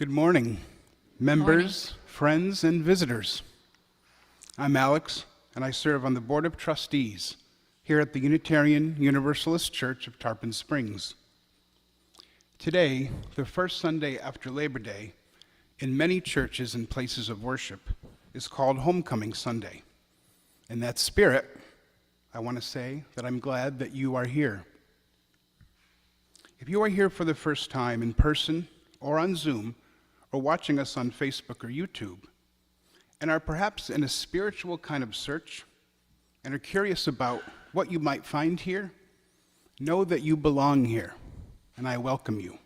Good morning, members, friends, and visitors. I'm Alex, and I serve on the Board of Trustees here at the Unitarian Universalist Church of Tarpon Springs. Today, the first Sunday after Labor Day, in many churches and places of worship, is called Homecoming Sunday. In that spirit, I want to say that I'm glad that you are here. If you are here for the first time in person or on Zoom, or watching us on Facebook or YouTube, and are perhaps in a spiritual kind of search, and are curious about what you might find here, know that you belong here, and I welcome you.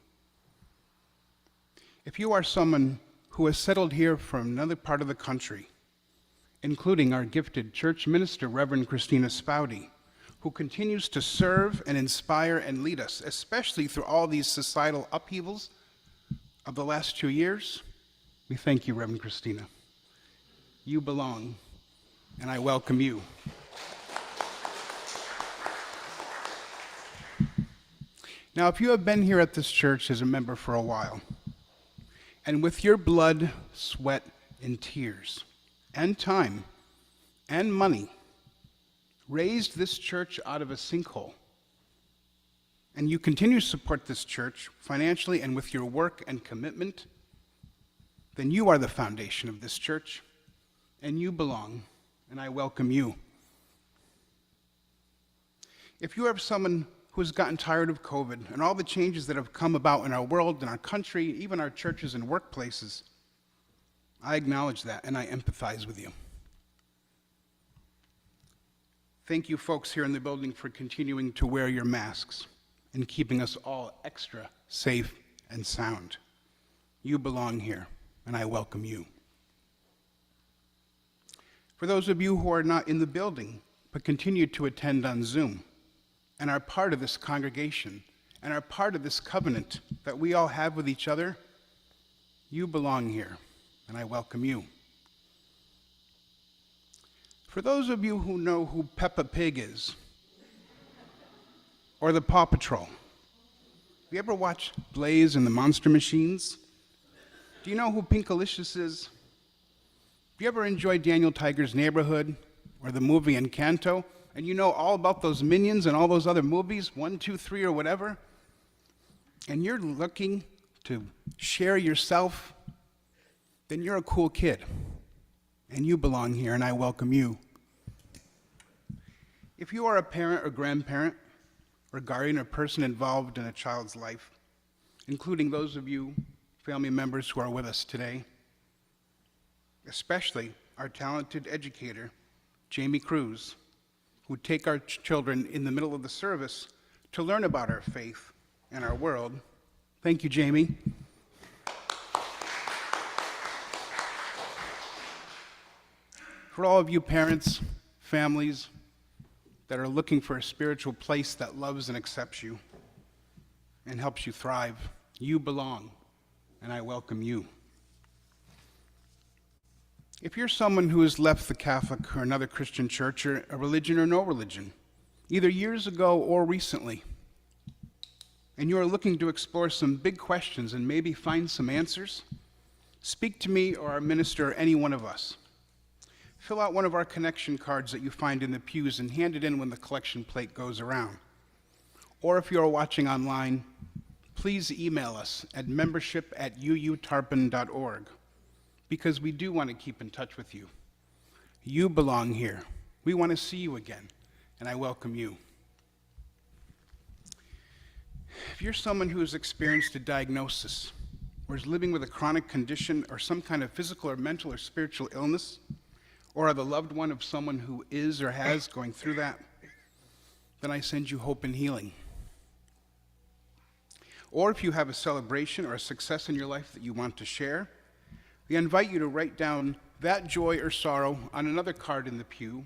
If you are someone who has settled here from another part of the country, including our gifted church minister, Reverend Kristina Spaude, who continues to serve and inspire and lead us, especially through all these societal upheavals of the last 2 years, we thank you, Reverend Kristina. You belong, and I welcome you. Now, if you have been here at this church as a member for a while, and with your blood, sweat, and tears, and time, and money, raised this church out of a sinkhole, and you continue to support this church financially and with your work and commitment, then you are the foundation of this church, and you belong, and I welcome you. If you are someone who has gotten tired of COVID and all the changes that have come about in our world, in our country, even our churches and workplaces, I acknowledge that and I empathize with you. Thank you folks here in the building for continuing to wear your masks and keeping us all extra safe and sound. You belong here, and I welcome you. For those of you who are not in the building, but continue to attend on Zoom, and are part of this congregation, and are part of this covenant that we all have with each other, you belong here, and I welcome you. For those of you who know who Peppa Pig is, or the Paw Patrol, you ever watch Blaze and the Monster Machines? Do you know who Pinkalicious is? Do you ever enjoy Daniel Tiger's Neighborhood, or the movie Encanto, and you know all about those Minions and all those other movies, 1, 2, 3, or whatever, and you're looking to share yourself, then you're a cool kid, and you belong here, and I welcome you. If you are a parent or grandparent, or guardian or person involved in a child's life, including those of you family members who are with us today, especially our talented educator, Jami, Cruz, who take our children in the middle of the service to learn about our faith and our world. Thank you, Jami. For all of you parents, families that are looking for a spiritual place that loves and accepts you and helps you thrive, you belong, and I welcome you. If you're someone who has left the Catholic or another Christian church or a religion or no religion, either years ago or recently, and you are looking to explore some big questions and maybe find some answers, speak to me or our minister or any one of us. Fill out one of our connection cards that you find in the pews and hand it in when the collection plate goes around. Or if you're watching online, please email us at membership@uutarpon.org, because we do want to keep in touch with you. You belong here. We want to see you again, and I welcome you. If you're someone who has experienced a diagnosis or is living with a chronic condition or some kind of physical or mental or spiritual illness, or are the loved one of someone who is or has going through that, then I send you hope and healing. Or if you have a celebration or a success in your life that you want to share, we invite you to write down that joy or sorrow on another card in the pew,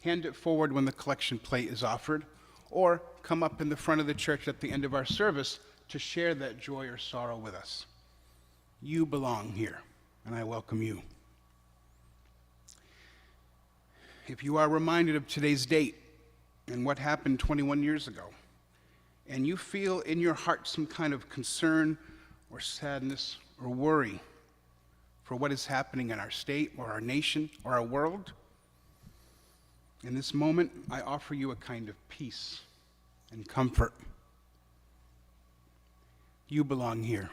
hand it forward when the collection plate is offered, or come up in the front of the church at the end of our service to share that joy or sorrow with us. You belong here, and I welcome you. If you are reminded of today's date and what happened 21 years ago, and you feel in your heart some kind of concern or sadness or worry for what is happening in our state or our nation or our world, in this moment, I offer you a kind of peace and comfort. You belong here,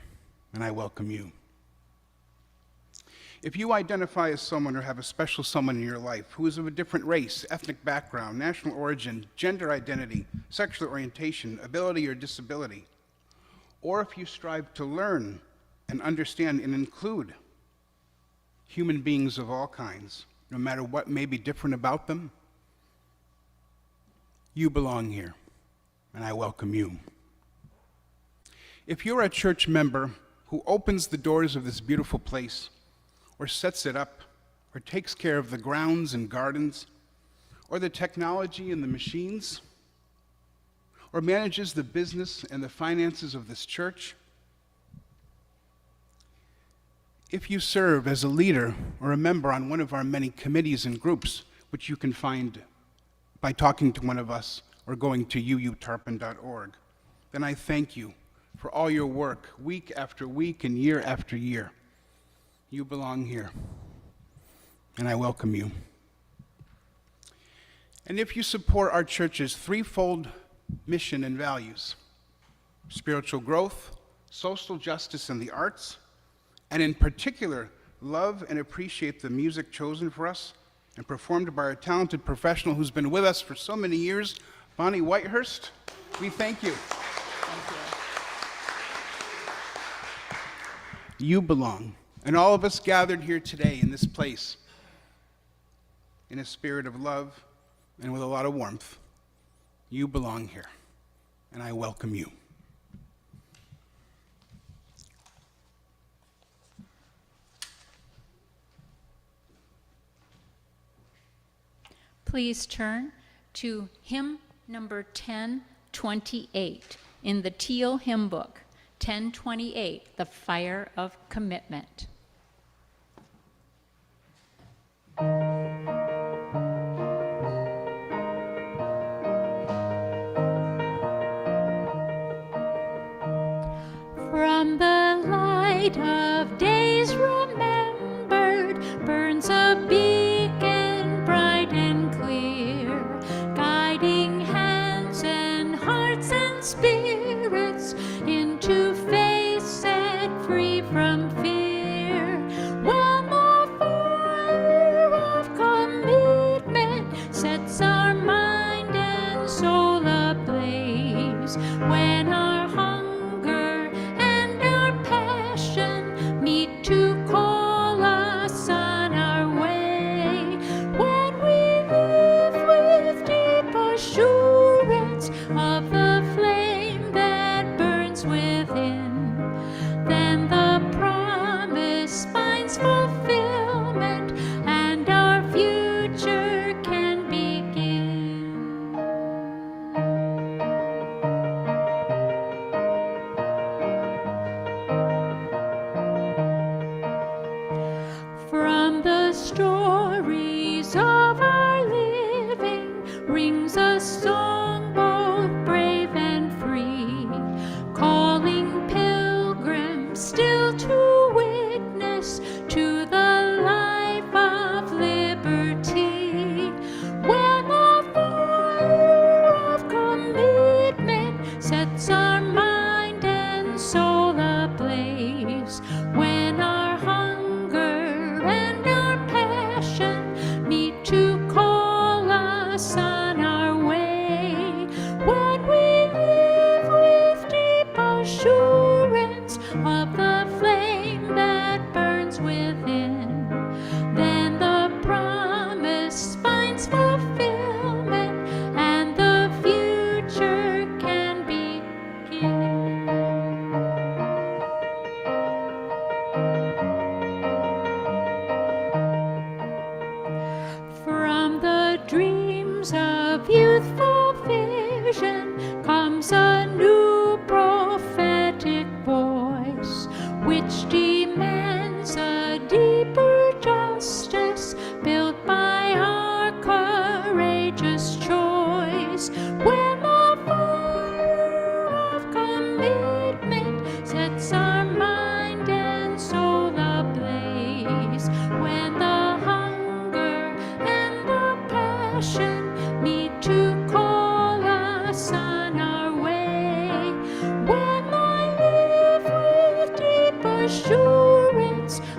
and I welcome you. If you identify as someone or have a special someone in your life who is of a different race, ethnic background, national origin, gender identity, sexual orientation, ability or disability, or if you strive to learn and understand and include human beings of all kinds, no matter what may be different about them, you belong here, and I welcome you. If you're a church member who opens the doors of this beautiful place, or sets it up, or takes care of the grounds and gardens, or the technology and the machines, or manages the business and the finances of this church, if you serve as a leader or a member on one of our many committees and groups, which you can find by talking to one of us or going to uutarpon.org, then I thank you for all your work week after week and year after year. You belong here, and I welcome you. And if you support our church's threefold mission and values, spiritual growth, social justice and the arts, and in particular, love and appreciate the music chosen for us and performed by a talented professional who's been with us for so many years, Bonnie Whitehurst, we thank you. Thank you. You belong. And all of us gathered here today in this place, in a spirit of love and with a lot of warmth, you belong here, and I welcome you. Please turn to hymn number 1028 in the Teal hymn book, 1028, The Fire of Commitment. From the light of days remembered burns a beacon bright and clear, guiding hands and hearts and spirits into faith set free from fear. When the fire of commitment sets our mind and soul ablaze, when our hunger and our passion meet to call us on our way, when we live with deep assurance of the flame that burns within, then the promise finds fulfillment and our future can begin. From the stories of our living rings a song both brave and free, calling pilgrims still to witness to the life of liberty. When the fire of commitment sets our mind and soul ablaze, when our hunger and our passion meet to call us on our way, when we live with deep assurance of the flame that burns within, then the promise finds fulfillment and the future can begin. From the dreams of youthful vision comes a new prophetic voice, which demands a deeper justice built by our courageous choice. When the fire of commitment sets our mind and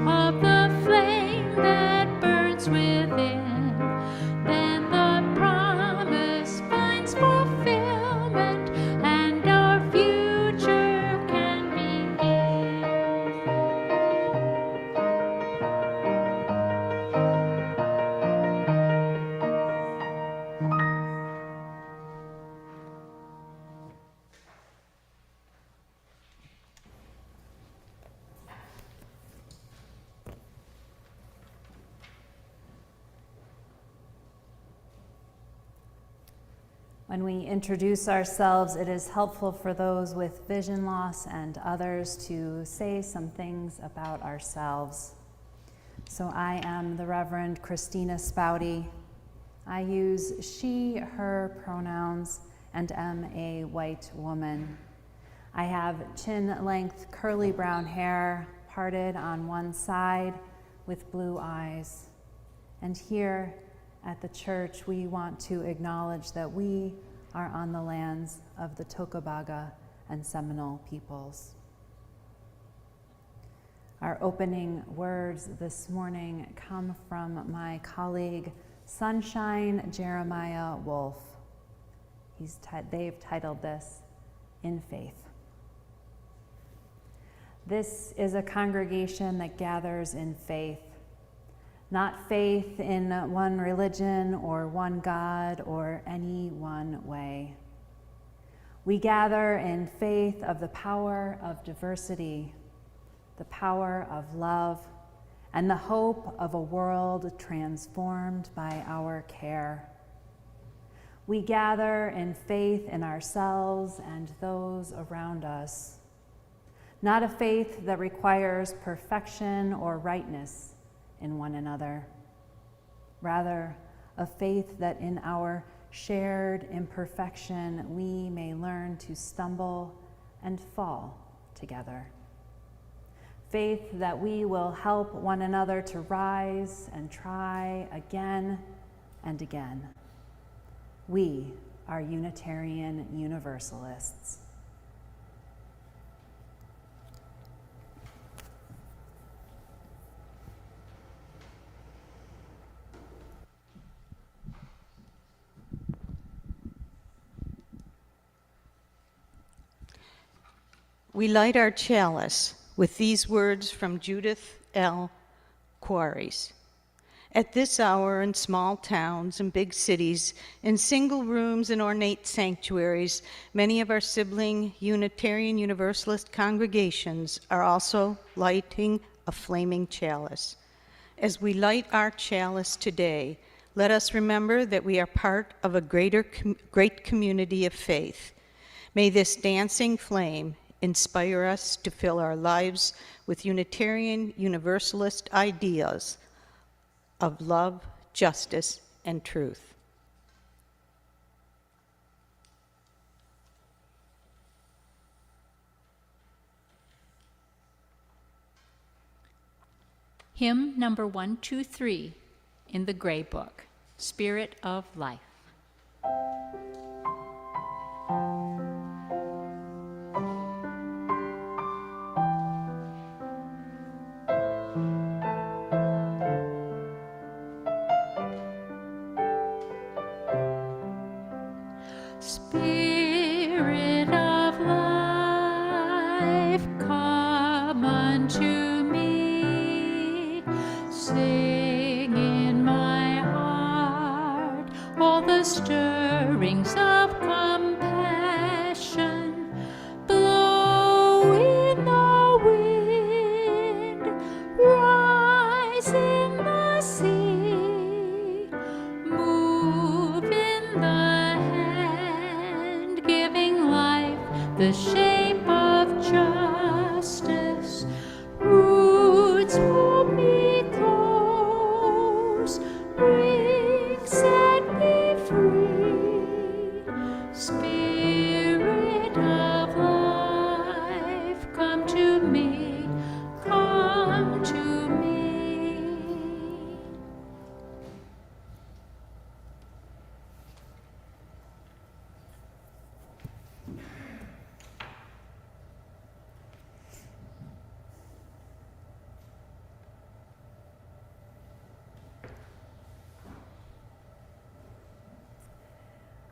of the flame that burns within. Then the promise finds fulfillment, and our future can begin. When we introduce ourselves, it is helpful for those with vision loss and others to say some things about ourselves. So I am the Reverend Kristina Spaude. I use she, her pronouns and am a white woman. I have chin-length curly brown hair parted on one side with blue eyes. And here at the church, we want to acknowledge that we are on the lands of the Tocobaga and Seminole peoples. Our opening words this morning come from my colleague, Sunshine Jeremiah Wolf. They've titled this, In Faith. This is a congregation that gathers in faith, not faith in one religion or one God or any one way. We gather in faith of the power of diversity, the power of love, and the hope of a world transformed by our care. We gather in faith in ourselves and those around us, not a faith that requires perfection or rightness in one another. Rather, a faith that in our shared imperfection we may learn to stumble and fall together. Faith that we will help one another to rise and try again and again. We are Unitarian Universalists. We light our chalice with these words from Judith L. Quarries. At this hour in small towns and big cities, in single rooms and ornate sanctuaries, many of our sibling Unitarian Universalist congregations are also lighting a flaming chalice. As we light our chalice today, let us remember that we are part of a great community of faith. May this dancing flame inspire us to fill our lives with Unitarian Universalist ideas of love, justice, and truth. Hymn number 123 in the Gray Book, Spirit of Life. Spirit of life, come unto me. Sing in my heart all the stirrings of compassion. Blow in the wind, rise in the sea, move in the the shape of justice, roots hold me close, rings set me free,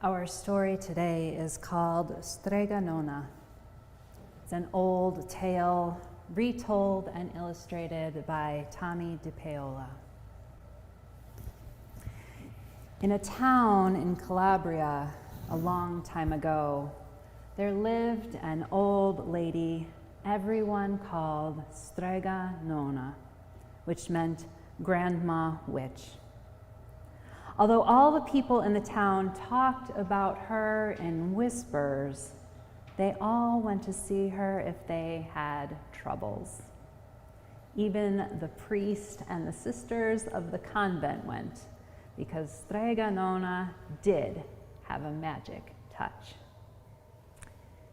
Our story today is called Strega Nona. It's an old tale retold and illustrated by Tommy DePaola. In a town in Calabria a long time ago, there lived an old lady everyone called Strega Nona, which meant Grandma Witch. Although all the people in the town talked about her in whispers, they all went to see her if they had troubles. Even the priest and the sisters of the convent went, because Strega Nona did have a magic touch.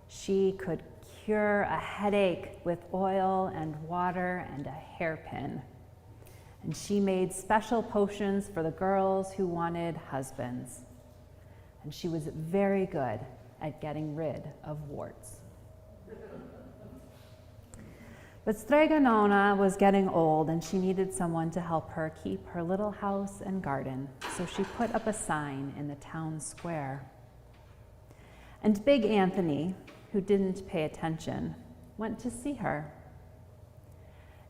She could cure a headache with oil and water and a hairpin. And she made special potions for the girls who wanted husbands. And she was very good at getting rid of warts. But Strega Nona was getting old and she needed someone to help her keep her little house and garden. So she put up a sign in the town square. And Big Anthony, who didn't pay attention, went to see her.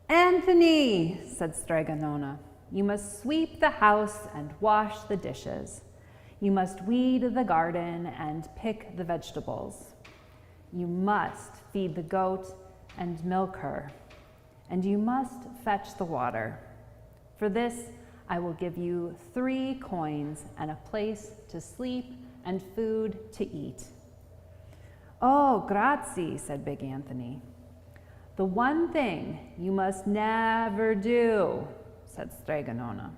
"Anthony," said Strega Nona, "you must sweep the house and wash the dishes. You must weed the garden and pick the vegetables. You must feed the goat and milk her. And you must fetch the water. For this, I will give you 3 coins and a place to sleep and food to eat." "Oh, grazie," said Big Anthony. "The one thing you must never do," said Strega Nona,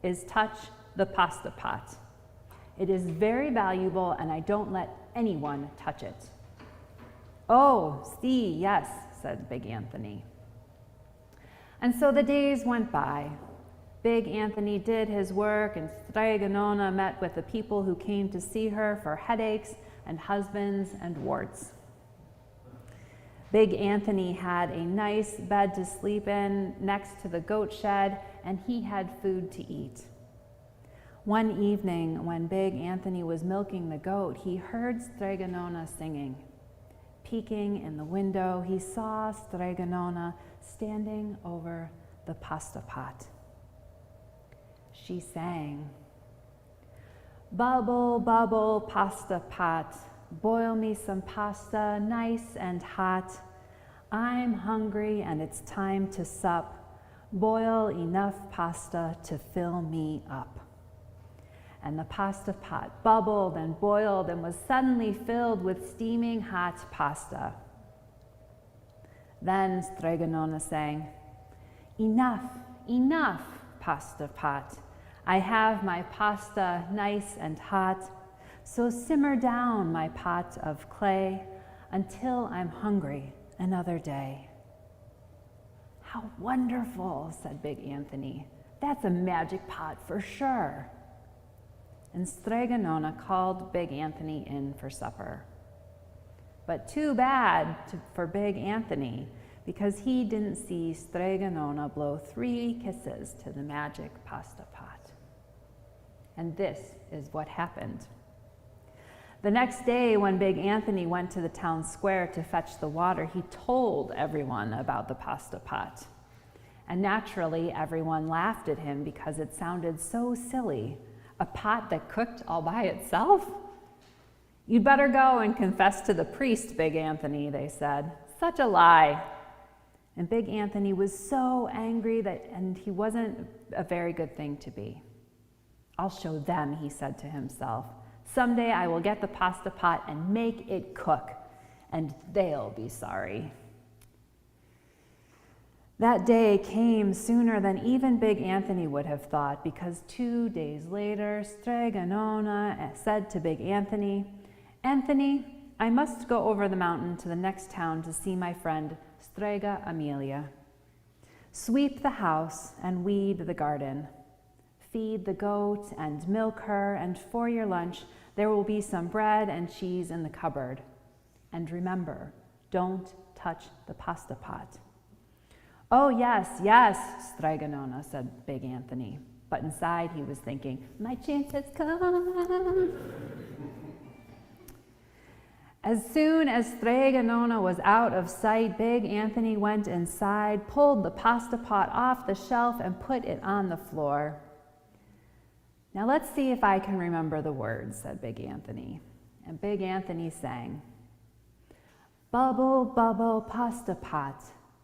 "is touch the pasta pot. It is very valuable and I don't let anyone touch it." "Oh, see, yes," said Big Anthony. And so the days went by. Big Anthony did his work and Strega Nona met with the people who came to see her for headaches and husbands and warts. Big Anthony had a nice bed to sleep in next to the goat shed, and he had food to eat. One evening, when Big Anthony was milking the goat, he heard Strega Nona singing. Peeking in the window, he saw Strega Nona standing over the pasta pot. She sang, "Bubble, bubble, pasta pot, boil me some pasta nice and hot. I'm hungry and it's time to sup. Boil enough pasta to fill me up." And the pasta pot bubbled and boiled and was suddenly filled with steaming hot pasta. Then Strega Nona sang, "Enough, enough, pasta pot. I have my pasta nice and hot. So simmer down my pot of clay until I'm hungry another day." "How wonderful," said Big Anthony. "That's a magic pot for sure." And Strega Nona called Big Anthony in for supper. But too bad for Big Anthony, because he didn't see Strega Nona blow 3 kisses to the magic pasta pot. And this is what happened. The next day, when Big Anthony went to the town square to fetch the water, he told everyone about the pasta pot. And naturally, everyone laughed at him because it sounded so silly. A pot that cooked all by itself? "You'd better go and confess to the priest, Big Anthony," they said. "Such a lie." And Big Anthony was so angry and he wasn't a very good thing to be. "I'll show them," he said to himself. "Someday I will get the pasta pot and make it cook, and they'll be sorry." That day came sooner than even Big Anthony would have thought, because 2 days later, Strega Nona said to Big Anthony, "Anthony, I must go over the mountain to the next town to see my friend Strega Amelia. Sweep the house and weed the garden. Feed the goat and milk her, and for your lunch, there will be some bread and cheese in the cupboard. And remember, don't touch the pasta pot." "Oh, yes, yes," Strega Nona said Big Anthony. But inside he was thinking, "My chance has come." As soon as Strega Nona was out of sight, Big Anthony went inside, pulled the pasta pot off the shelf, and put it on the floor. Now let's see if I can remember the words, said Big Anthony. And Big Anthony sang, "Bubble, bubble, pasta pot,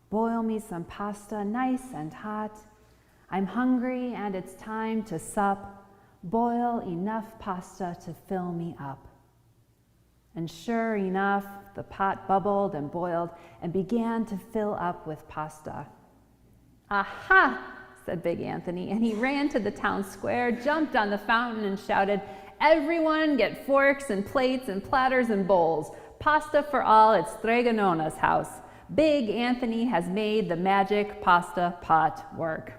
boil me some pasta nice and hot. I'm hungry and it's time to sup, boil enough pasta to fill me up." And sure enough, the pot bubbled and boiled and began to fill up with pasta. "Aha!" said Big Anthony, and he ran to the town square, jumped on the fountain, and shouted, "Everyone get forks and plates and platters and bowls. Pasta for all at Strega Nona's house. Big Anthony has made the magic pasta pot work."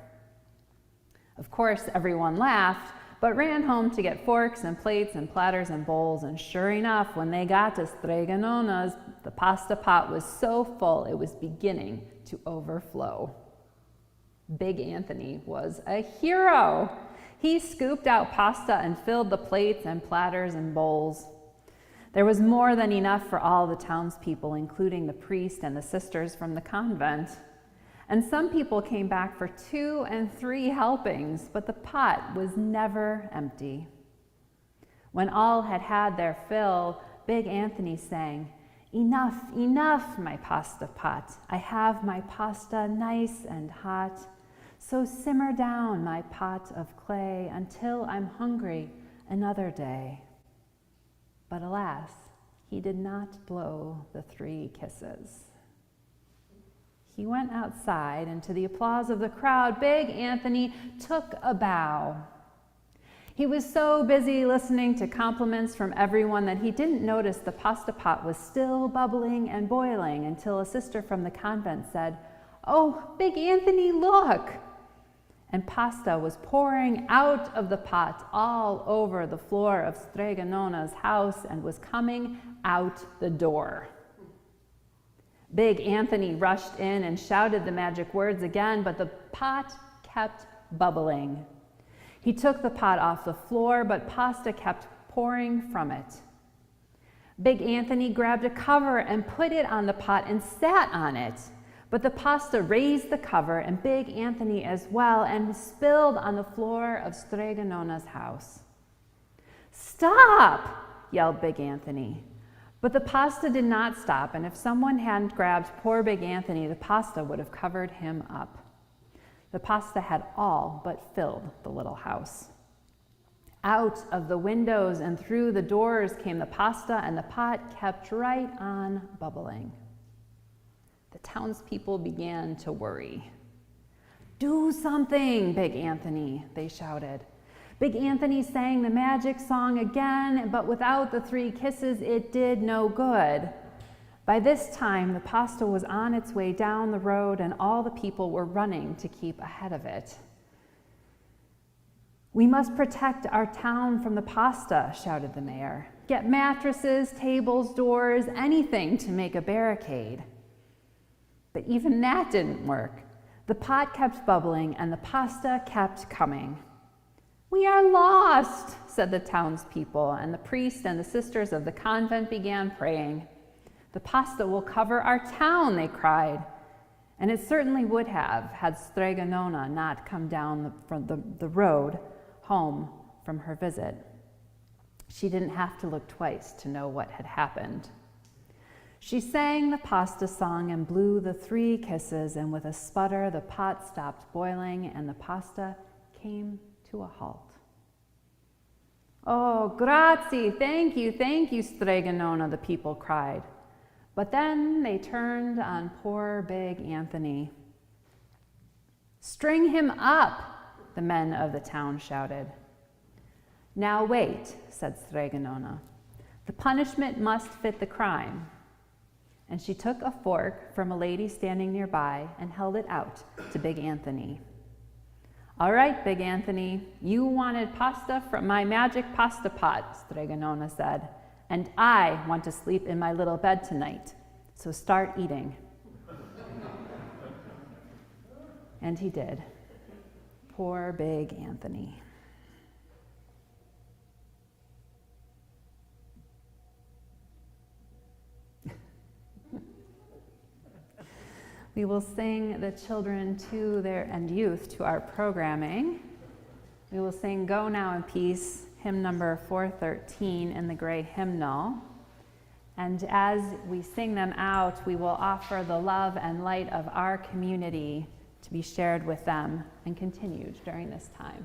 Of course, everyone laughed, but ran home to get forks and plates and platters and bowls, and sure enough, when they got to Strega Nona's, the pasta pot was so full it was beginning to overflow. Big Anthony was a hero. He scooped out pasta and filled the plates and platters and bowls. There was more than enough for all the townspeople, including the priest and the sisters from the convent. And some people came back for 2 and 3 helpings, but the pot was never empty. When all had had their fill, Big Anthony sang, "Enough, enough, my pasta pot. I have my pasta nice and hot. So simmer down my pot of clay until I'm hungry another day." But alas, he did not blow the 3 kisses. He went outside, and to the applause of the crowd, Big Anthony took a bow. He was so busy listening to compliments from everyone that he didn't notice the pasta pot was still bubbling and boiling until a sister from the convent said, "Oh, Big Anthony, look!" And pasta was pouring out of the pot all over the floor of Strega Nona's house and was coming out the door. Big Anthony rushed in and shouted the magic words again, but the pot kept bubbling. He took the pot off the floor, but pasta kept pouring from it. Big Anthony grabbed a cover and put it on the pot and sat on it, but the pasta raised the cover and Big Anthony as well and spilled on the floor of Strega Nona's house. "Stop!" yelled Big Anthony. But the pasta did not stop, and if someone hadn't grabbed poor Big Anthony, the pasta would have covered him up. The pasta had all but filled the little house. Out of the windows and through the doors came the pasta, and the pot kept right on bubbling. The townspeople began to worry. "Do something, Big Anthony," they shouted. Big Anthony sang the magic song again, but without the 3 kisses, it did no good. By this time, the pasta was on its way down the road, and all the people were running to keep ahead of it. "We must protect our town from the pasta," shouted the mayor. "Get mattresses, tables, doors, anything to make a barricade." But even that didn't work. The pot kept bubbling, and the pasta kept coming. "We are lost," said the townspeople, and the priest and the sisters of the convent began praying. "The pasta will cover our town," they cried. And it certainly would have, had Strega Nona not come down the road home from her visit. She didn't have to look twice to know what had happened. She sang the pasta song and blew the 3 kisses, and with a sputter, the pot stopped boiling and the pasta came to a halt. "Oh, grazie, thank you, Strega Nona," the people cried. But then they turned on poor Big Anthony. "String him up," the men of the town shouted. "Now wait," said Strega Nona. "The punishment must fit the crime." And she took a fork from a lady standing nearby and held it out to Big Anthony. "All right, Big Anthony, you wanted pasta from my magic pasta pot," Strega Nona said, "and I want to sleep in my little bed tonight, so start eating." And he did. Poor Big Anthony. We will sing the children and youth to our programming. We will sing Go Now in Peace, hymn number 413 in the gray hymnal. And as we sing them out, we will offer the love and light of our community to be shared with them and continued during this time.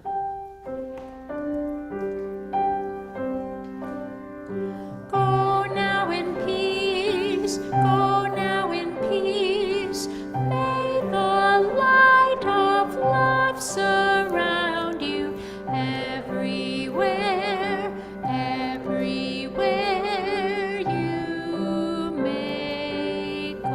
Go now in peace, go now in peace. May the light of love surround you everywhere, everywhere you may go.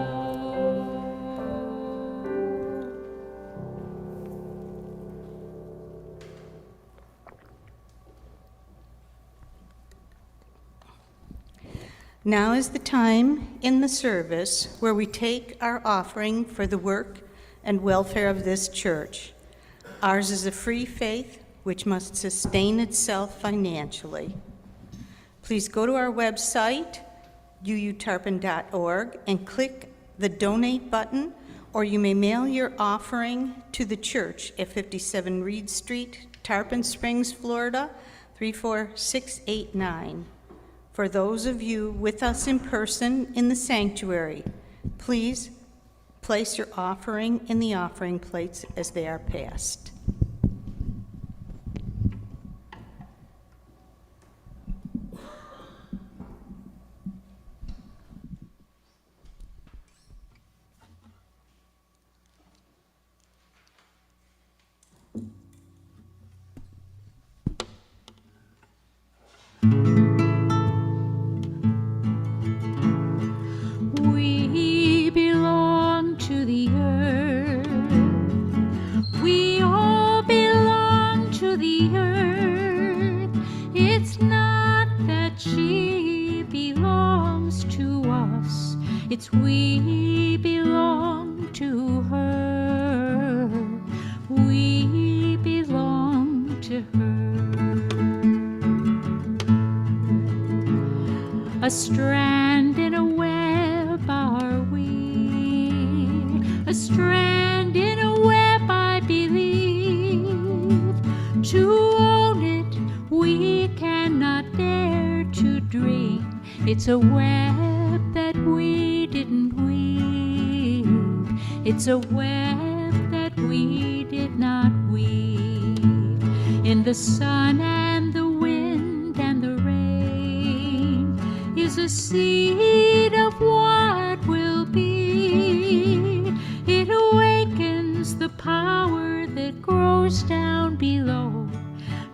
Now is the time in the service where we take our offering for the work and welfare of this church. Ours is a free faith which must sustain itself financially. Please go to our website, uutarpon.org, and click the donate button, or you may mail your offering to the church at 57 Reed Street, Tarpon Springs, Florida, 34689. For those of you with us in person in the sanctuary, please place your offering in the offering plates as they are passed. We belong to the earth. We all belong to the earth. It's not that she belongs to us. It's we belong to her. We belong to her. A strand in a web are we, a strand in a web I believe. To own it we cannot dare to dream. It's a web that we didn't weave. It's a web that we did not weave. In the sun and the wind and the rain is a seed of what will be. It awakens the power that grows down below,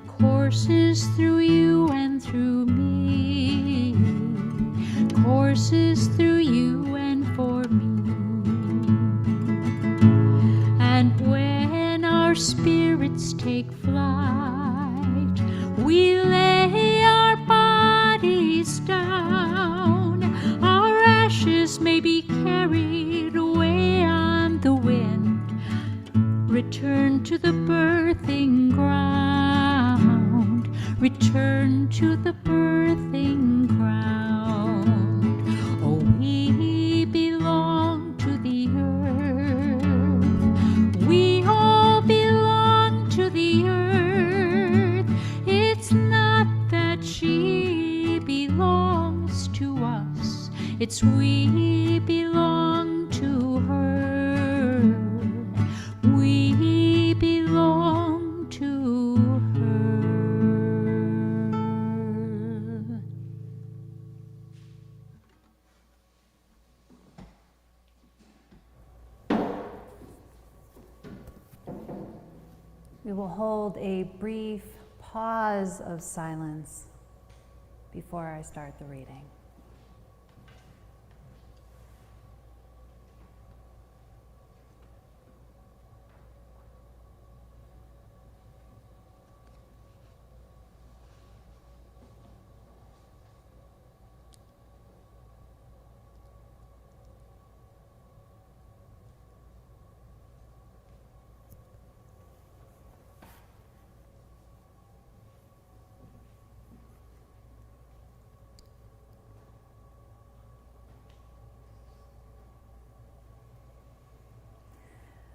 courses through you and through me, courses through you and for me. And when our spirits take flight, we lay our bodies down. Our ashes may be carried away on the wind, return to the birthing ground, return to the birthing ground. Oh, we belong to the earth. We all belong to the earth. It's not that she belongs to us. It's we belong to her. We belong to her. We will hold a brief pause of silence before I start the reading.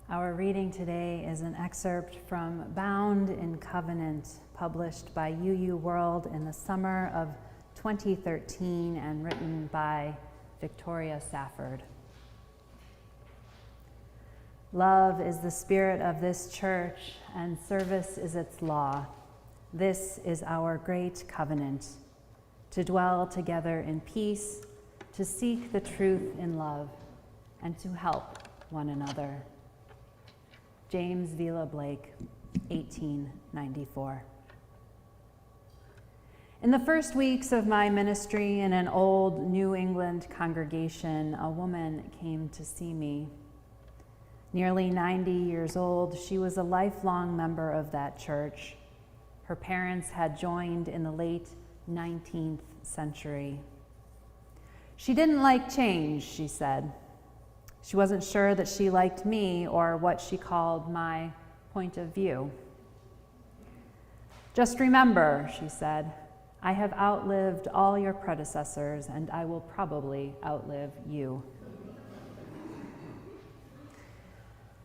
Our reading today is an excerpt from Bound in Covenant, published by UU World in the summer of 2013 and written by Victoria Safford. Love is the spirit of this church, and service is its law. This is our great covenant, to dwell together in peace, to seek the truth in love, and to help one another. James Vila Blake, 1894. In the first weeks of my ministry in an old New England congregation, a woman came to see me. Nearly 90 years old, she was a lifelong member of that church. Her parents had joined in the late 19th century. She didn't like change, she said. She wasn't sure that she liked me or what she called my point of view. Just remember, she said, I have outlived all your predecessors, and I will probably outlive you.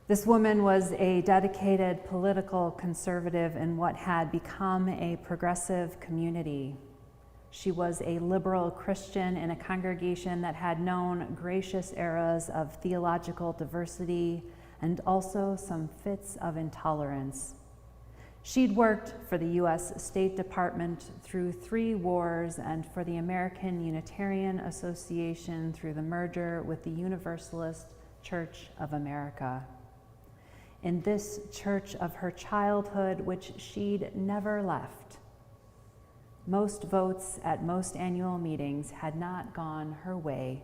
This woman was a dedicated political conservative in what had become a progressive community. She was a liberal Christian in a congregation that had known gracious eras of theological diversity and also some fits of intolerance. She'd worked for the U.S. State Department through 3 wars and for the American Unitarian Association through the merger with the Universalist Church of America. In this church of her childhood, which she'd never left, most votes at most annual meetings had not gone her way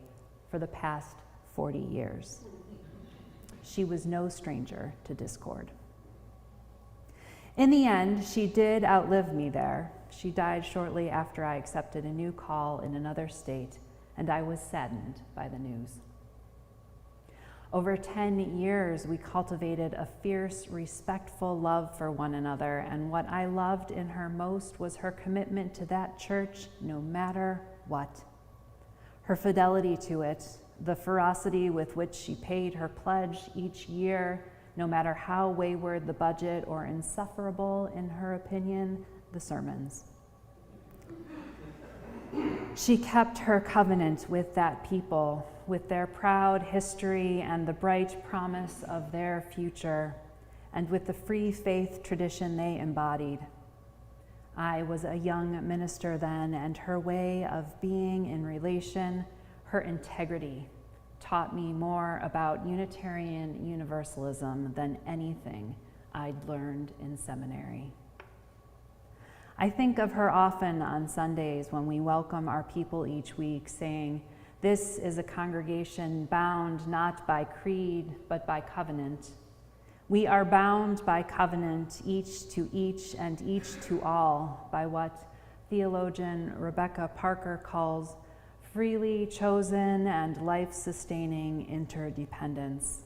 for the past 40 years. She was no stranger to discord. In the end, she did outlive me there. She died shortly after I accepted a new call in another state, and I was saddened by the news. Over 10 years, we cultivated a fierce, respectful love for one another, and what I loved in her most was her commitment to that church no matter what. Her fidelity to it, the ferocity with which she paid her pledge each year, no matter how wayward the budget or insufferable, in her opinion, the sermons. She kept her covenant with that people, with their proud history and the bright promise of their future, and with the free faith tradition they embodied. I was a young minister then, and her way of being in relation, her integrity, taught me more about Unitarian Universalism than anything I'd learned in seminary. I think of her often on Sundays when we welcome our people each week, saying, "This is a congregation bound not by creed, but by covenant. We are bound by covenant, each to each and each to all, by what theologian Rebecca Parker calls freely chosen and life-sustaining interdependence."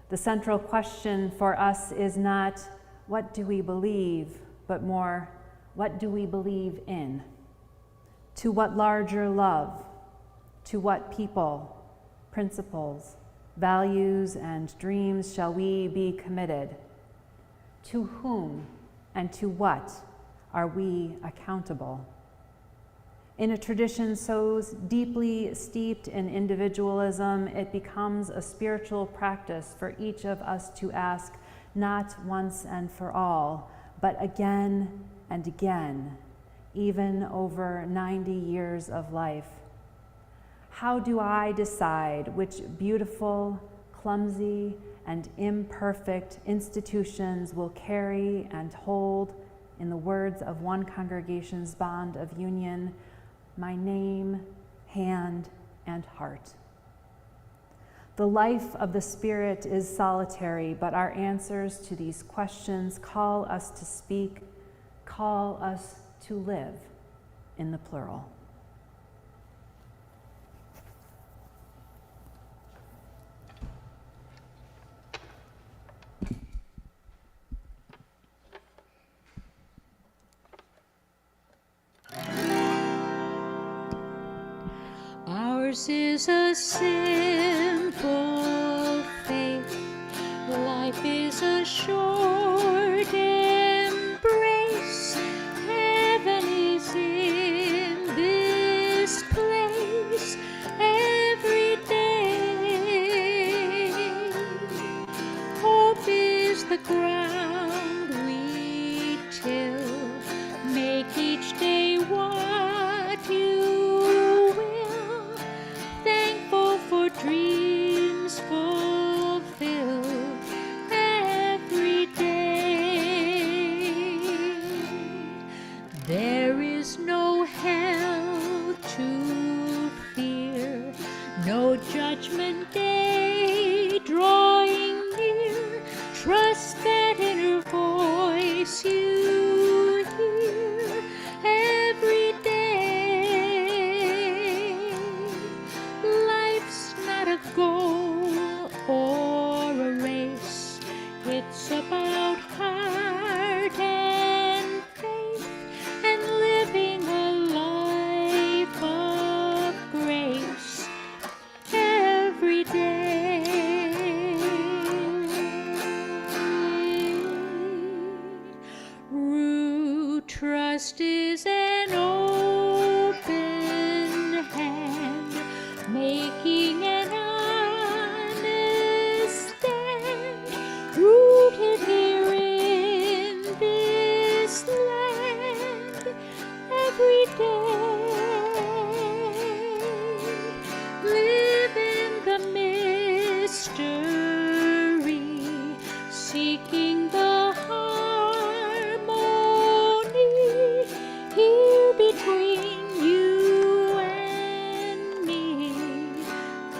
The central question for us is not, what do we believe, but more, what do we believe in? To what larger love? To what people, principles, values, and dreams shall we be committed? To whom and to what are we accountable? In a tradition so deeply steeped in individualism, it becomes a spiritual practice for each of us to ask, not once and for all, but again and again, even over 90 years of life. How do I decide which beautiful, clumsy, and imperfect institutions will carry and hold, in the words of one congregation's bond of union, my name, hand, and heart? The life of the Spirit is solitary, but our answers to these questions call us to speak, call us to live in the plural. Ours is a simple faith, trust is an open hand, making an honest stand, rooted here in this land every day. Live in the mystery, seeking the harmony here between you and me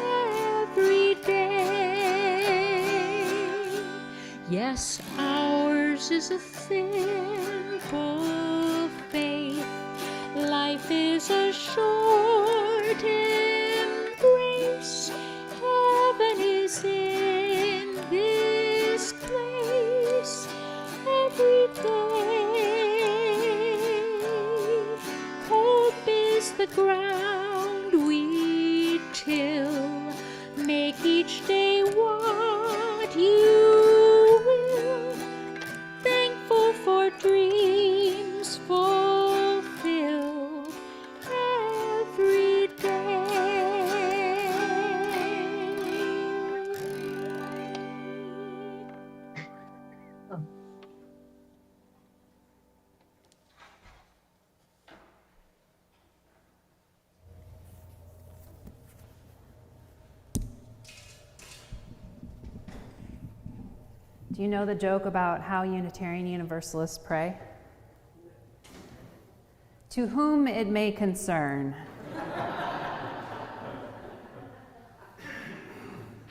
every day. Yes, ours is a simple faith. Life is a short embrace. Heaven is in this place every day. Hope is the ground we till. Make each day what you will. Thankful for dreams fulfilled every day. Do you know the joke about how Unitarian Universalists pray? To whom it may concern.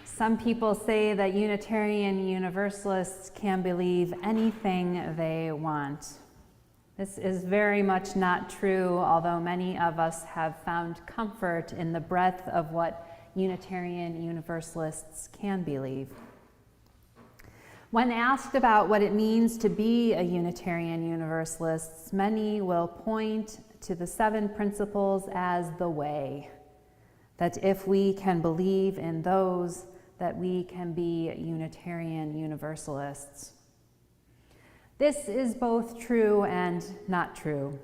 Some people say that Unitarian Universalists can believe anything they want. This is very much not true, although many of us have found comfort in the breadth of what Unitarian Universalists can believe. When asked about what it means to be a Unitarian Universalist, many will point to the 7 principles as the way, that if we can believe in those, that we can be Unitarian Universalists. This is both true and not true.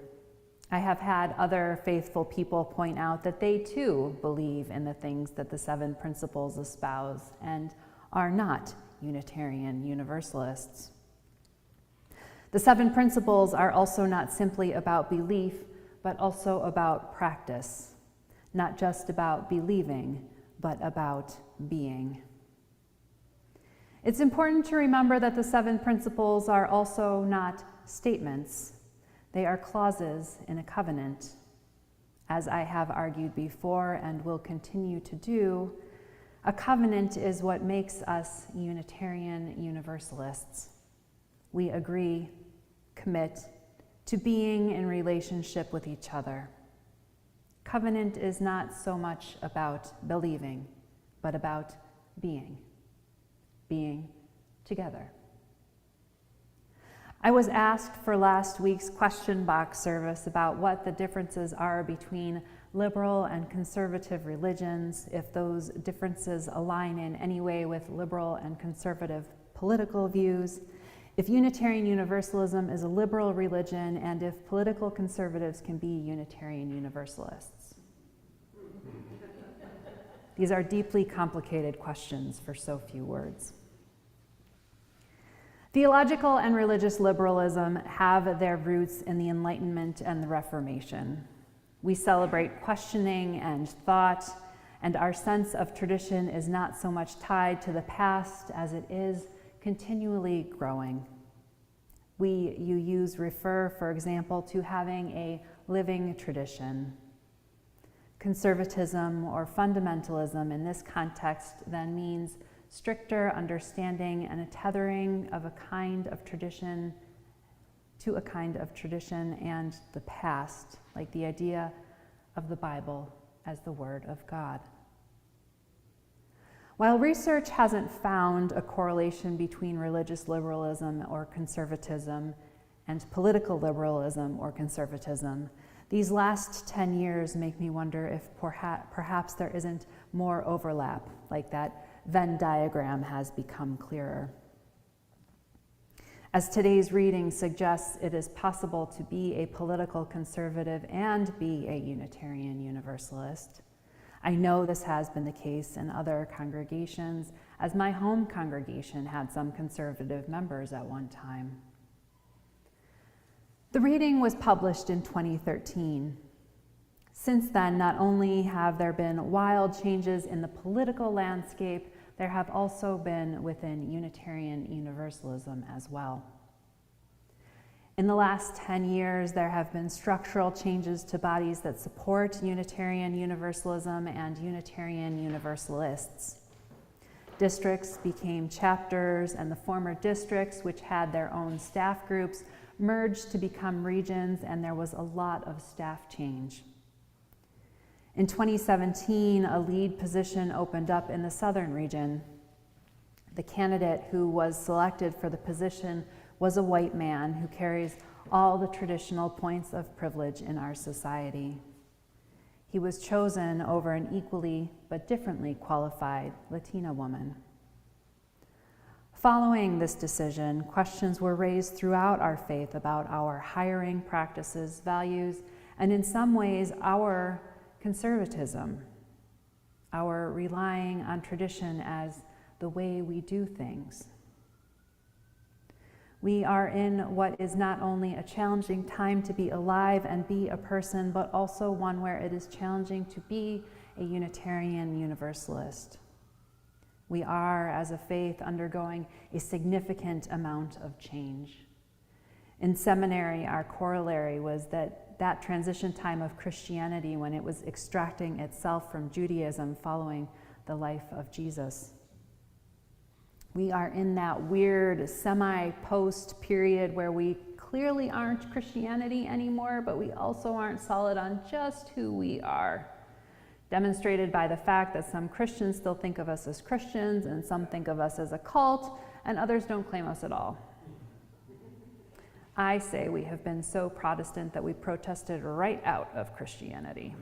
I have had other faithful people point out that they too believe in the things that the 7 principles espouse and are not Unitarian Universalists. The 7 principles are also not simply about belief, but also about practice, not just about believing, but about being. It's important to remember that the 7 principles are also not statements. They are clauses in a covenant. As I have argued before and will continue to do, a covenant is what makes us Unitarian Universalists. We agree, commit to being in relationship with each other. Covenant is not so much about believing, but about being together. I was asked for last week's question box service about what the differences are between liberal and conservative religions, if those differences align in any way with liberal and conservative political views, if Unitarian Universalism is a liberal religion, and if political conservatives can be Unitarian Universalists. These are deeply complicated questions for so few words. Theological and religious liberalism have their roots in the Enlightenment and the Reformation. We celebrate questioning and thought, and our sense of tradition is not so much tied to the past as it is continually growing. You refer, for example, to having a living tradition. Conservatism or fundamentalism in this context then means stricter understanding and a tethering of a kind of tradition to a kind of tradition and the past, like the idea of the Bible as the Word of God. While research hasn't found a correlation between religious liberalism or conservatism and political liberalism or conservatism, these last 10 years make me wonder if perhaps there isn't more overlap, like that Venn diagram has become clearer. As today's reading suggests, it is possible to be a political conservative and be a Unitarian Universalist. I know this has been the case in other congregations, as my home congregation had some conservative members at one time. The reading was published in 2013. Since then, not only have there been wild changes in the political landscape, there have also been within Unitarian Universalism as well. In the last 10 years, there have been structural changes to bodies that support Unitarian Universalism and Unitarian Universalists. Districts became chapters, and the former districts, which had their own staff groups, merged to become regions, and there was a lot of staff change. In 2017, a lead position opened up in the southern region. The candidate who was selected for the position was a white man who carries all the traditional points of privilege in our society. He was chosen over an equally but differently qualified Latina woman. Following this decision, questions were raised throughout our faith about our hiring practices, values, and in some ways, our conservatism, our relying on tradition as the way we do things. We are in what is not only a challenging time to be alive and be a person, but also one where it is challenging to be a Unitarian Universalist. We are, as a faith, undergoing a significant amount of change. In seminary, our corollary was that transition time of Christianity when it was extracting itself from Judaism following the life of Jesus. We are in that weird semi-post period where we clearly aren't Christianity anymore, but we also aren't solid on just who we are, demonstrated by the fact that some Christians still think of us as Christians and some think of us as a cult, and others don't claim us at all. I say we have been so Protestant that we protested right out of Christianity.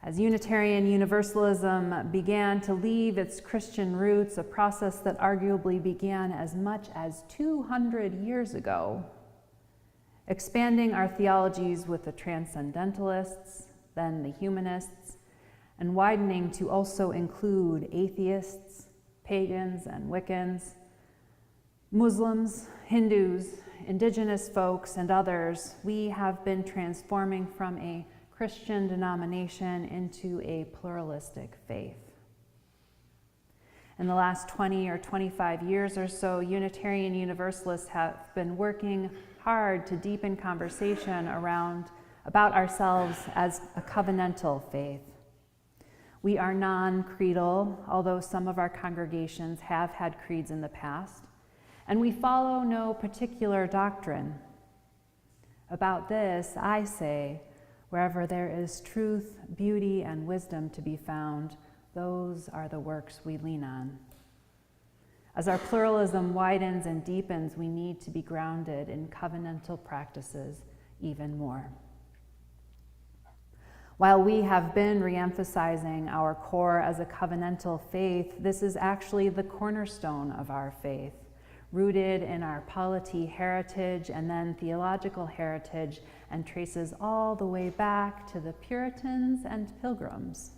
As Unitarian Universalism began to leave its Christian roots, a process that arguably began as much as 200 years ago, expanding our theologies with the Transcendentalists, then the Humanists, and widening to also include atheists, pagans and Wiccans, Muslims, Hindus, indigenous folks, and others, we have been transforming from a Christian denomination into a pluralistic faith. In the last 20 or 25 years or so, Unitarian Universalists have been working hard to deepen conversation about ourselves as a covenantal faith. We are non-creedal, although some of our congregations have had creeds in the past, and we follow no particular doctrine. About this, I say, wherever there is truth, beauty, and wisdom to be found, those are the works we lean on. As our pluralism widens and deepens, we need to be grounded in covenantal practices even more. While we have been re-emphasizing our core as a covenantal faith, this is actually the cornerstone of our faith, rooted in our polity heritage and then theological heritage, and traces all the way back to the Puritans and Pilgrims.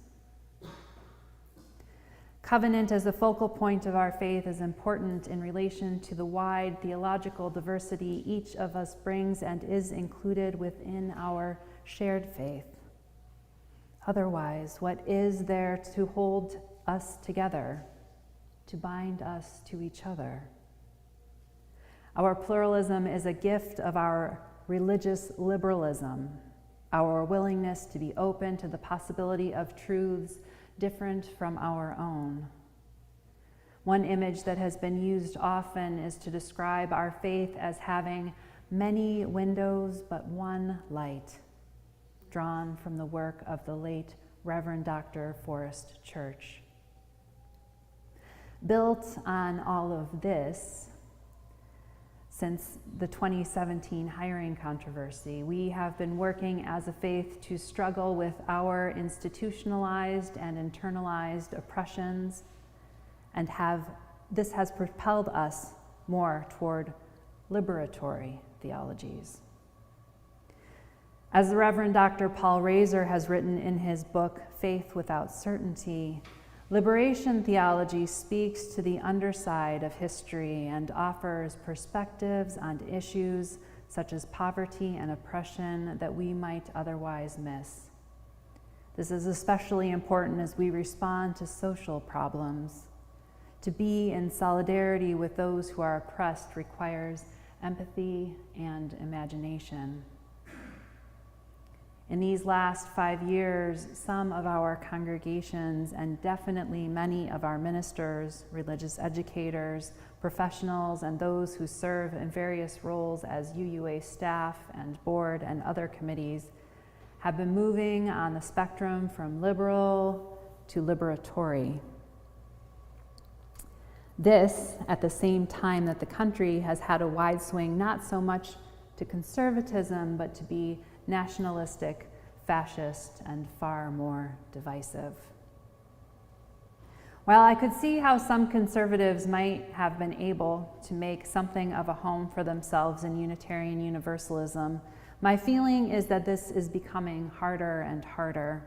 Covenant as a focal point of our faith is important in relation to the wide theological diversity each of us brings and is included within our shared faith. Otherwise, what is there to hold us together, to bind us to each other? Our pluralism is a gift of our religious liberalism, our willingness to be open to the possibility of truths different from our own. One image that has been used often is to describe our faith as having many windows but one light, drawn from the work of the late Reverend Dr. Forrest Church. Built on all of this, since the 2017 hiring controversy, we have been working as a faith to struggle with our institutionalized and internalized oppressions, and this has propelled us more toward liberatory theologies. As the Reverend Dr. Paul Razor has written in his book, Faith Without Certainty, liberation theology speaks to the underside of history and offers perspectives on issues such as poverty and oppression that we might otherwise miss. This is especially important as we respond to social problems. To be in solidarity with those who are oppressed requires empathy and imagination. In these last 5 years, some of our congregations, and definitely many of our ministers, religious educators, professionals, and those who serve in various roles as UUA staff and board and other committees, have been moving on the spectrum from liberal to liberatory. This, at the same time that the country has had a wide swing not so much to conservatism, but to be nationalistic, fascist, and far more divisive. While I could see how some conservatives might have been able to make something of a home for themselves in Unitarian Universalism, my feeling is that this is becoming harder and harder.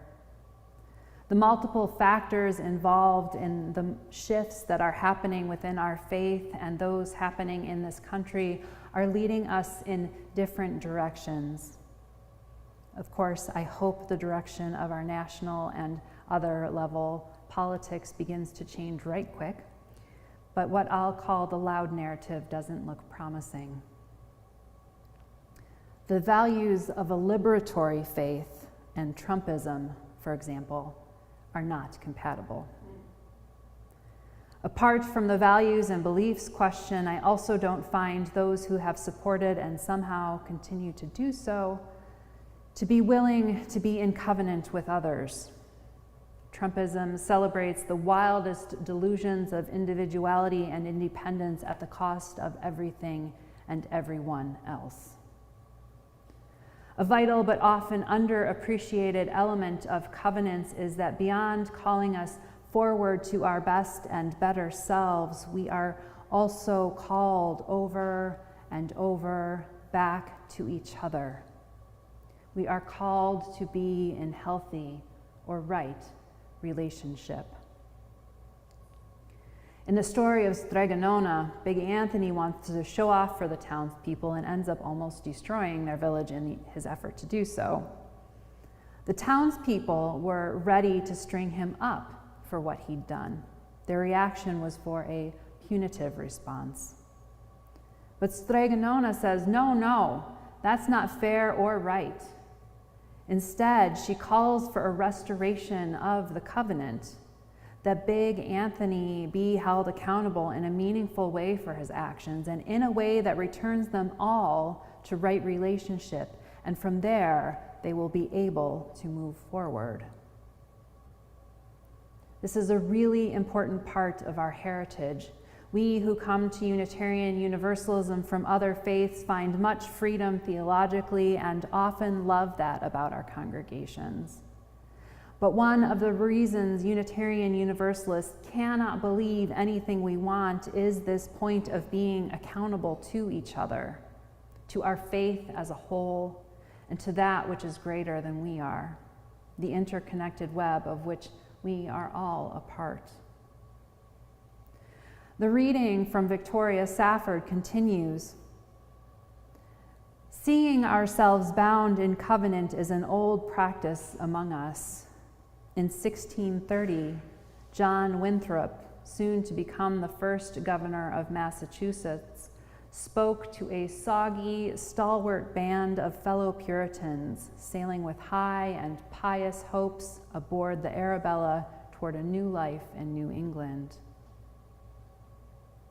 The multiple factors involved in the shifts that are happening within our faith and those happening in this country are leading us in different directions. Of course, I hope the direction of our national and other level politics begins to change right quick, but what I'll call the loud narrative doesn't look promising. The values of a liberatory faith and Trumpism, for example, are not compatible. Apart from the values and beliefs question, I also don't find those who have supported and somehow continue to do so to be willing to be in covenant with others. Trumpism celebrates the wildest delusions of individuality and independence at the cost of everything and everyone else. A vital but often underappreciated element of covenants is that beyond calling us forward to our best and better selves, we are also called over and over back to each other. We are called to be in healthy or right relationship. In the story of Stregonona, Big Anthony wants to show off for the townspeople and ends up almost destroying their village in his effort to do so. The townspeople were ready to string him up for what he'd done. Their reaction was for a punitive response. But Stregonona says, no, that's not fair or right. Instead, she calls for a restoration of the covenant, that Big Anthony be held accountable in a meaningful way for his actions and in a way that returns them all to right relationship, and from there, they will be able to move forward. This is a really important part of our heritage. We who come to Unitarian Universalism from other faiths find much freedom theologically and often love that about our congregations. But one of the reasons Unitarian Universalists cannot believe anything we want is this point of being accountable to each other, to our faith as a whole, and to that which is greater than we are, the interconnected web of which we are all a part. The reading from Victoria Safford continues. Seeing ourselves bound in covenant is an old practice among us. In 1630, John Winthrop, soon to become the first governor of Massachusetts, spoke to a soggy, stalwart band of fellow Puritans sailing with high and pious hopes aboard the Arabella toward a new life in New England.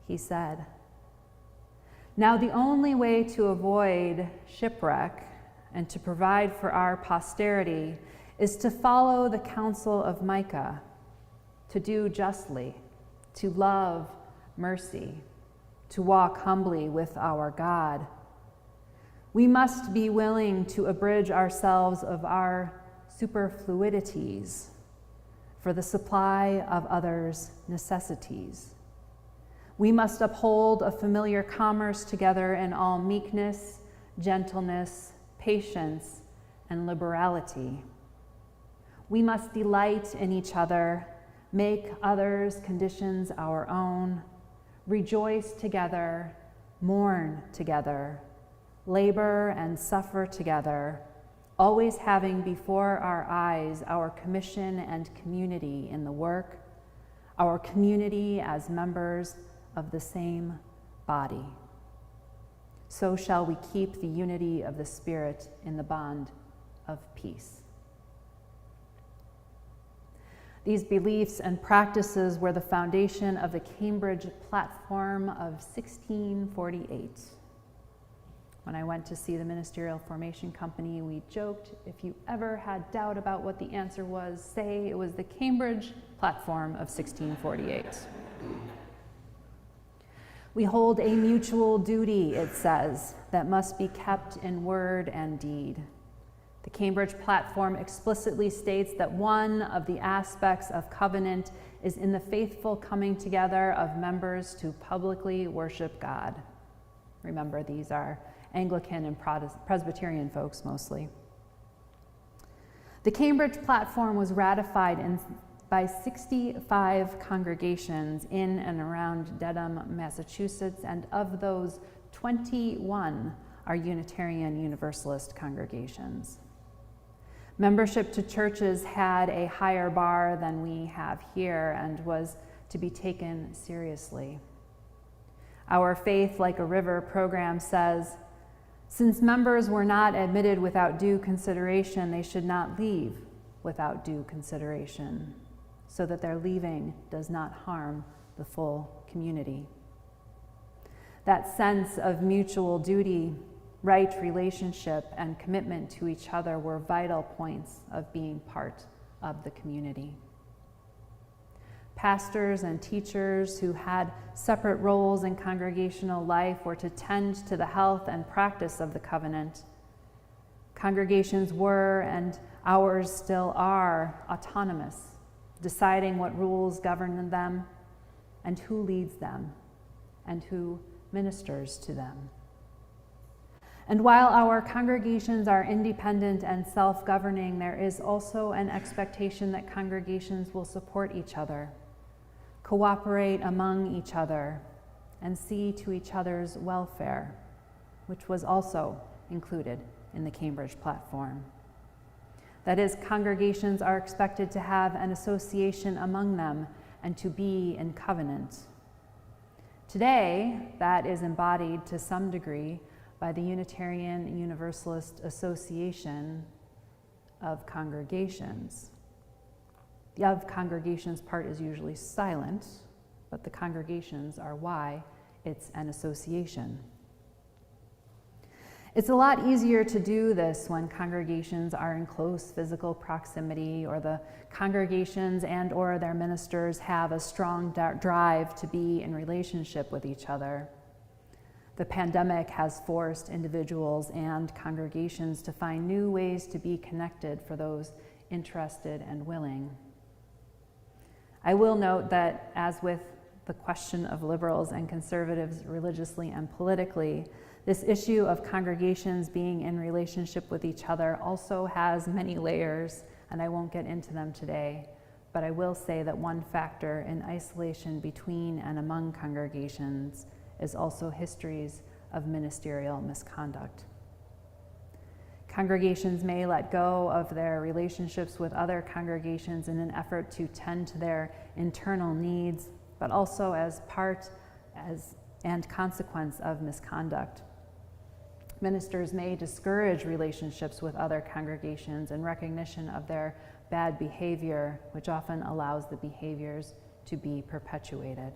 He said, "Now the only way to avoid shipwreck and to provide for our posterity is to follow the counsel of Micah, to do justly, to love mercy, to walk humbly with our God. We must be willing to abridge ourselves of our superfluidities for the supply of others' necessities. We must uphold a familiar commerce together in all meekness, gentleness, patience, and liberality. We must delight in each other, make others' conditions our own, rejoice together, mourn together, labor and suffer together, always having before our eyes our commission and community in the work, our community as members of the same body. So shall we keep the unity of the Spirit in the bond of peace. These beliefs and practices were the foundation of the Cambridge Platform of 1648. When I went to see the Ministerial Formation Company, we joked, if you ever had doubt about what the answer was, say it was the Cambridge Platform of 1648. We hold a mutual duty, it says, that must be kept in word and deed. The Cambridge Platform explicitly states that one of the aspects of covenant is in the faithful coming together of members to publicly worship God. Remember, these are Anglican and Presbyterian folks mostly. The Cambridge Platform was ratified by 65 congregations in and around Dedham, Massachusetts, and of those, 21 are Unitarian Universalist congregations. Membership to churches had a higher bar than we have here and was to be taken seriously. Our Faith Like a River program says, since members were not admitted without due consideration, they should not leave without due consideration, so that their leaving does not harm the full community. That sense of mutual duty, right relationship, and commitment to each other were vital points of being part of the community. Pastors and teachers who had separate roles in congregational life were to tend to the health and practice of the covenant. Congregations were, and ours still are, autonomous, deciding what rules govern them and who leads them and who ministers to them. And while our congregations are independent and self-governing, there is also an expectation that congregations will support each other, cooperate among each other, and see to each other's welfare, which was also included in the Cambridge Platform. That is, congregations are expected to have an association among them and to be in covenant. Today, that is embodied to some degree by the Unitarian Universalist Association of Congregations. The of congregations part is usually silent, but the congregations are why it's an association. It's a lot easier to do this when congregations are in close physical proximity, or the congregations and or their ministers have a strong drive to be in relationship with each other. The pandemic has forced individuals and congregations to find new ways to be connected for those interested and willing. I will note that, as with the question of liberals and conservatives religiously and politically, this issue of congregations being in relationship with each other also has many layers, and I won't get into them today, but I will say that one factor in isolation between and among congregations is also histories of ministerial misconduct. Congregations may let go of their relationships with other congregations in an effort to tend to their internal needs, but also as part and consequence of misconduct. Ministers may discourage relationships with other congregations in recognition of their bad behavior, which often allows the behaviors to be perpetuated.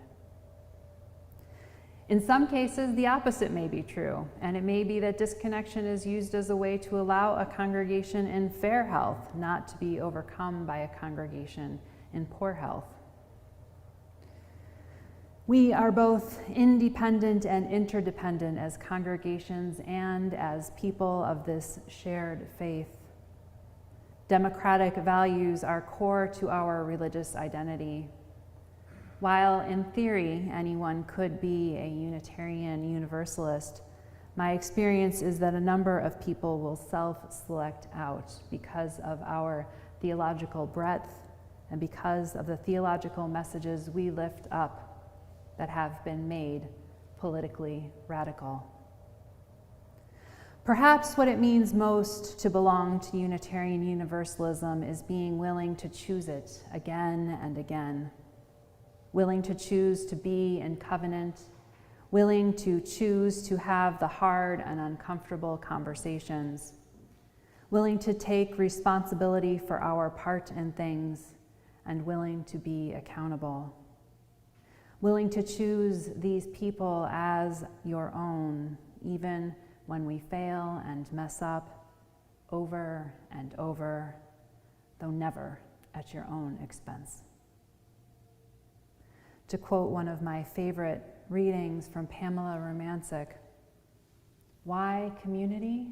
In some cases, the opposite may be true, and it may be that disconnection is used as a way to allow a congregation in fair health not to be overcome by a congregation in poor health. We are both independent and interdependent as congregations and as people of this shared faith. Democratic values are core to our religious identity. While in theory anyone could be a Unitarian Universalist, my experience is that a number of people will self-select out because of our theological breadth and because of the theological messages we lift up that have been made politically radical. Perhaps what it means most to belong to Unitarian Universalism is being willing to choose it again and again, willing to choose to be in covenant, willing to choose to have the hard and uncomfortable conversations, willing to take responsibility for our part in things, and willing to be accountable. Willing to choose these people as your own, even when we fail and mess up over and over, though never at your own expense. To quote one of my favorite readings from Pamela Romancic, why community?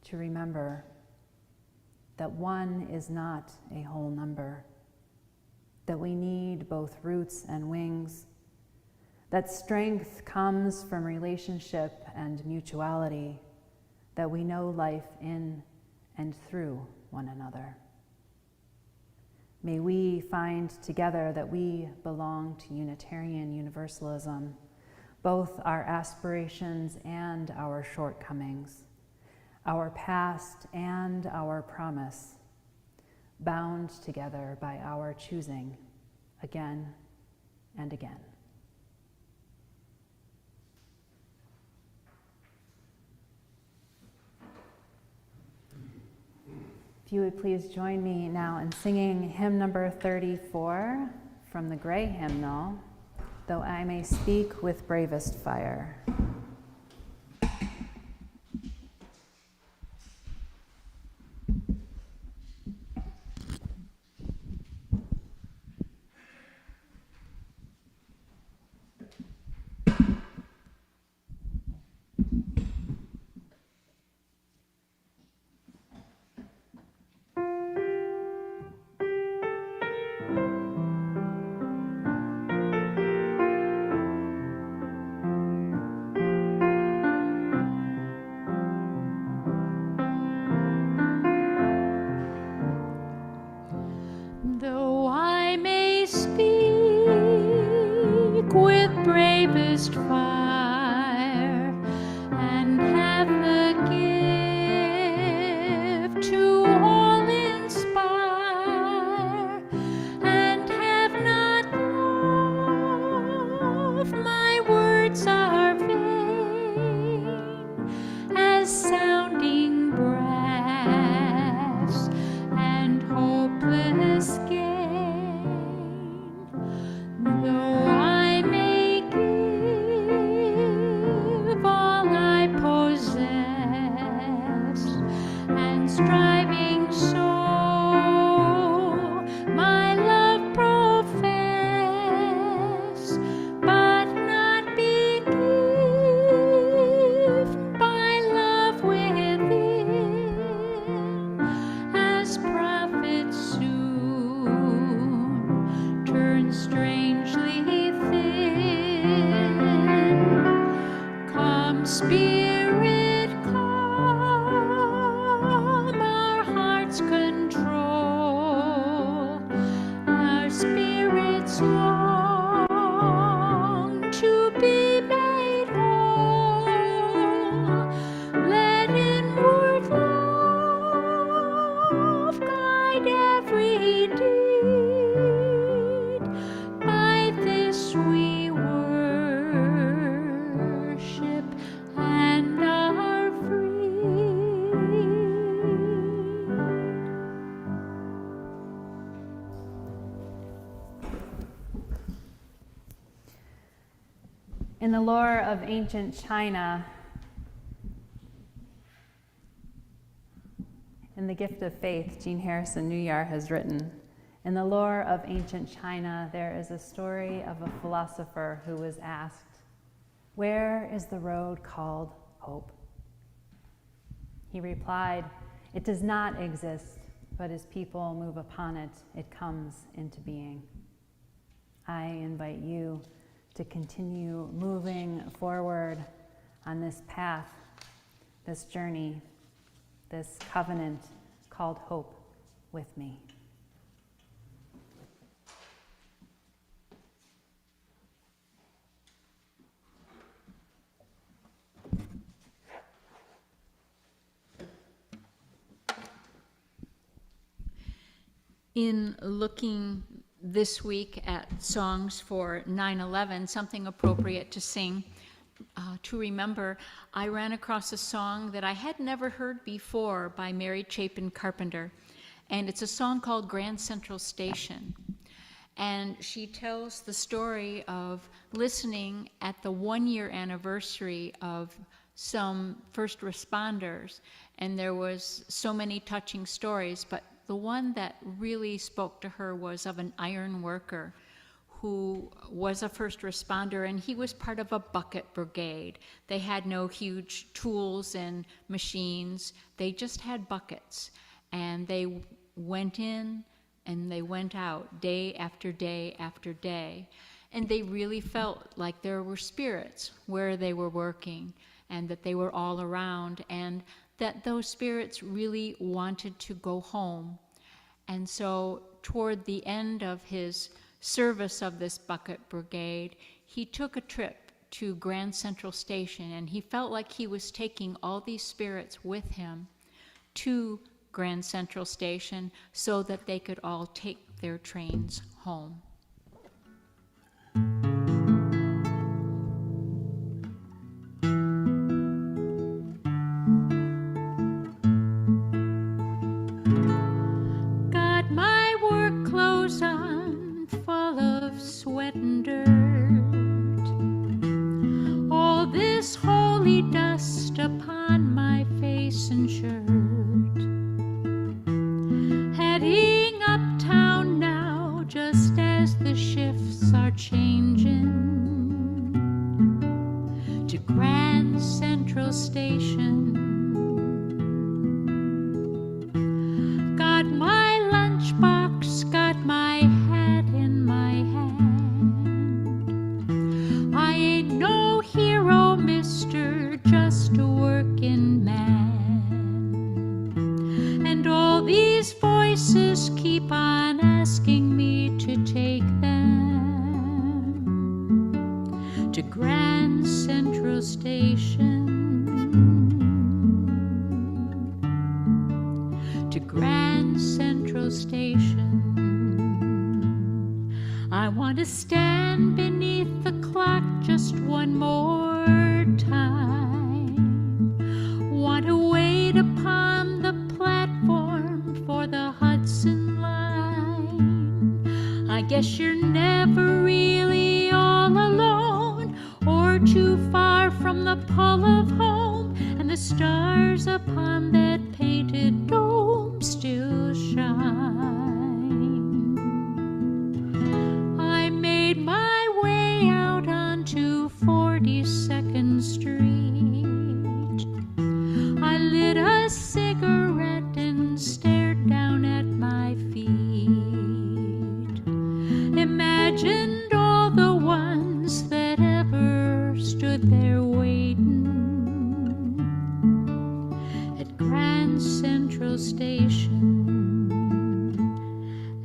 To remember that one is not a whole number, that we need both roots and wings, that strength comes from relationship and mutuality, that we know life in and through one another. May we find together that we belong to Unitarian Universalism, both our aspirations and our shortcomings, our past and our promise, bound together by our choosing again and again. If you would please join me now in singing hymn number 34 from the Gray Hymnal, Though I May Speak with Bravest Fire. Though I may speak with bravest fire and have the gift to all inspire and have not love, my words are vain as sounding brass and hopeless gain. Though I may give all I possess, and striving so my love profess, but not be given by love within, as prophets soon turn strangely thin. Come, Spirit, calm our hearts' control. Our spirits long to be made whole. Let inward love guide every deed. By this we worship and are free. In the lore of ancient China, in The Gift of Faith, Jean Harrison Newyar has written, in the lore of ancient China, there is a story of a philosopher who was asked, "Where is the road called hope?" He replied, "It does not exist, but as people move upon it, it comes into being." I invite you to continue moving forward on this path, this journey, this covenant called hope with me. In looking this week at songs for 9/11, something appropriate to sing, to remember, I ran across a song that I had never heard before by Mary Chapin Carpenter, and it's a song called Grand Central Station. And she tells the story of listening at the 1-year anniversary of some first responders, and there was so many touching stories, but the one that really spoke to her was of an iron worker who was a first responder, and he was part of a bucket brigade. They had no huge tools and machines. They just had buckets, and they went in and they went out day after day after day. And they really felt like there were spirits where they were working, and that they were all around, and that those spirits really wanted to go home. And so toward the end of his service of this bucket brigade, he took a trip to Grand Central Station, and he felt like he was taking all these spirits with him to Grand Central Station so that they could all take their trains home. Sweat and dirt, all this holy dust upon my face and shirt, heading uptown now just as the shifts are changing to Grand Central Station. Got my lunchbox, got my hat in my hand. No hero, mister, just a working man. And all these voices keep on asking me to take them to Grand Central Station. To Grand Central Station. I want to stand beneath the clock just one more time. Want to wait upon the platform for the Hudson line. I guess you're never really all alone or too far from the pull of home, and the stars upon that painted dome still shine. I made my way out onto 42nd Street. I lit a cigarette and stared down at my feet. Imagined all the ones that ever stood there waiting at Grand Central Station.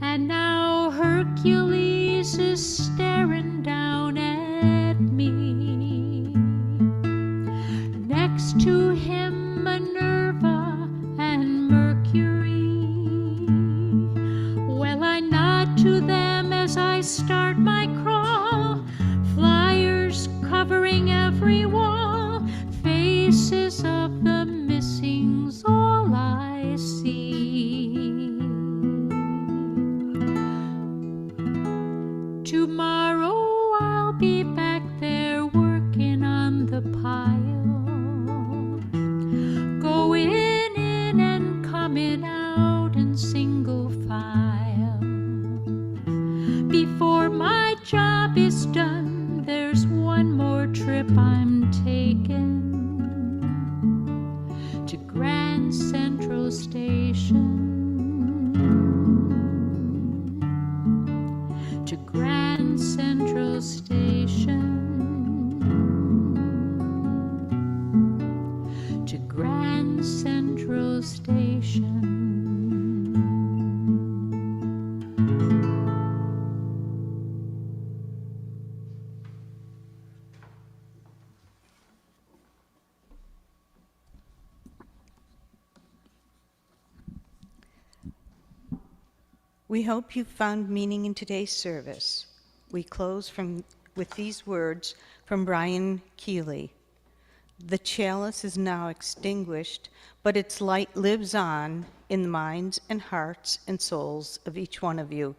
And now Hercules is staring down at me. Next to him Minerva and Mercury. Well, I nod to them as I start my crawl. Flyers covering every wall. Faces of the missing's all I see. Tomorrow I'll be back there working on the pile. Grand Central Station. We hope you found meaning in today's service. We close with these words from Brian Keeley. The chalice is now extinguished, but its light lives on in the minds and hearts and souls of each one of you.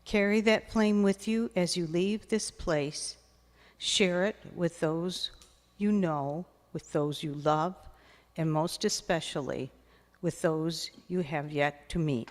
Carry that flame with you as you leave this place. Share it with those you know, with those you love, and most especially with those you have yet to meet.